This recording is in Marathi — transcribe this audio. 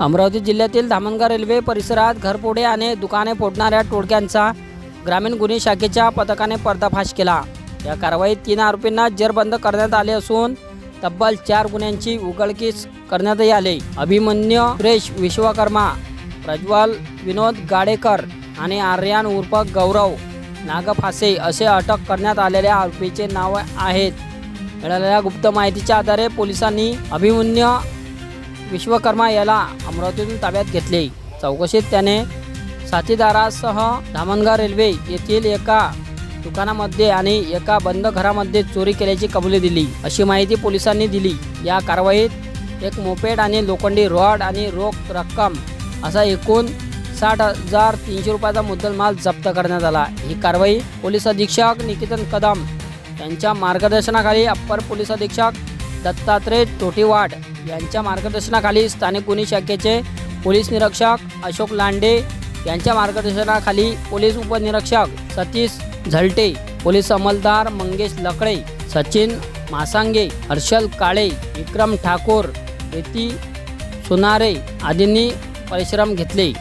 अमरावती जिल्ह्यातील धामणगाव रेल्वे परिसरात घरफोडे आणि दुकाने फोडणाऱ्या टोळक्यांचा ग्रामीण गुन्हे शाखेच्या पथकाने पर्दाफाश केला। या कारवाईत 3 आरोपींना जेरबंद करण्यात आले असून तब्बल 4 गुन्ह्यांची उघडकीस करण्यात आले। अभिमन्यू सुरेश विश्वकर्मा, प्रज्वल विनोद गाडेकर आणि आर्यन उर्फ गौरव नागफासे असे अटक करण्यात आलेल्या आरोपीचे नाव आहेत। मिळालेल्या गुप्त माहितीच्या आधारे पोलिसांनी अभिमन्यू विश्वकर्मा याला अमरावतीतून ताब्यात घेतले। चौकशीत त्याने साथीदारासह धामणगाव रेल्वे येथील एका दुकानामध्ये आणि एका बंद घरामध्ये चोरी केल्याची कबुली दिली, अशी माहिती पोलिसांनी दिली। या कारवाईत एक मोपेड आणि लोखंडी रॉड आणि रोख रक्कम असा एकूण 60,300 रुपयाचा मुद्देमाल जप्त करण्यात आला। ही कारवाई पोलीस अधीक्षक निकेतन कदम यांच्या मार्गदर्शनाखाली अप्पर पोलीस अधीक्षक दत्तात्रय तोटीवाड यांच्या मार्गदर्शनाखाली स्थानिक गुन्हे शाखेचे पोलीस निरीक्षक अशोक लांडे यांच्या मार्गदर्शनाखाली पोलीस उपनिरीक्षक सतीश झलटे, पोलीस अंमलदार मंगेश लकडे, सचिन मासांगे, हर्षल काळे, विक्रम ठाकूर, प्रीती सोनारे आदींनी परिश्रम घेतले।